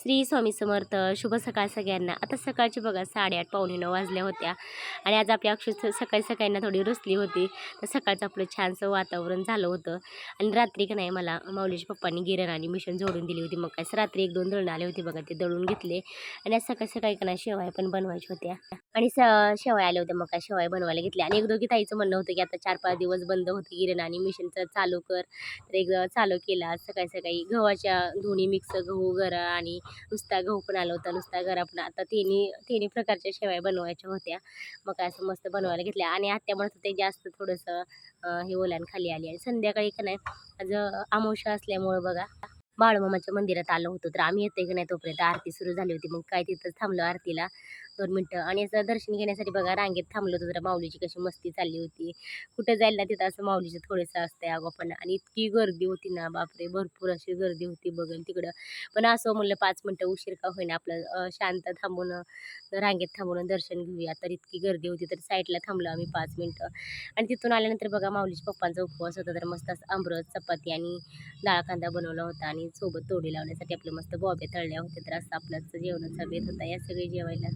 श्री स्वामी समर्थ. शुभ सकाळ सगळ्यांना. आता सकाळचे बघा 8:30 पावणे 9 वाजल्या होत्या आणि आज आपली अक्षर सकाळी सकाळी ना थोडी रुसली होती. तर सकाळचं आपलं छानसं वातावरण झालं होतं आणि रात्री का नाही मला माऊलीच्या पप्पांनी गिरण आणि मिशन जोडून दिली होती. मग काय रात्री 1-2 दळणं आले होते बघा, ते दळून घेतले आणि आज सकाळी सकाळी का नाही शेवया पण बनवायच्या होत्या आणि शेवया आल्या होत्या. मग काय शेवया बनवायला घेतल्या आणि एक दोघी ताईचं म्हणणं होतं की आता 4-5 दिवस बंद होते गिरण आणि मिशनचं चालू कर. तर एक चालू केला. आज सकाळी सकाळी गव्हाच्या दोन्ही मिक्स गहू गरा आणि नुसता गहू पण आला होता, नुसता गरा पण. आता तिन्ही प्रकारच्या शेवया बनवायच्या होत्या. मग काय असं मस्त बनवायला घेतल्या आणि आत्या म्हणत होते जास्त थोडंसं हे ओलान खाली आली. आणि संध्याकाळी का नाही आज अमावस्या असल्यामुळं बघा बाळूमामाच्या मंदिरात आलो होतो. तर आम्ही येते की नाही तोपर्यंत आरती सुरू झाली होती. मग काय तिथंच थांबलो आरतीला 2 मिनटं आणि असं दर्शन घेण्यासाठी बघा रांगेत थांबलो होतो. जरा माऊलीची कशी मस्ती चालली होती. कुठं जाईल ना तिथं असं माऊलीचं थोडंसं असतंय आगोपणा आणि इतकी गर्दी होती ना बापरे, भरपूर अशी गर्दी होती बघेल तिकडं. पण असं म्हणलं 5 मिनटं उशीर का होईना आपलं शांत थांबून रांगेत थांबून दर्शन घेऊया. तर इतकी गर्दी होती तर साईडला थांबलो आम्ही 5 मिनटं आणि तिथून आल्यानंतर बघा माऊलीच्या पप्पांचा उपवास होता. तर मस्त असं आमरस, चपाती आणि डाळ कांदा बनवला होता आणि सोबत तोडी लावण्यासाठी आपलं मस्त बॉब्या तळल्या होत्या. तर असं आपलं जेवणाचा बेत होता. या सगळे जेवायला.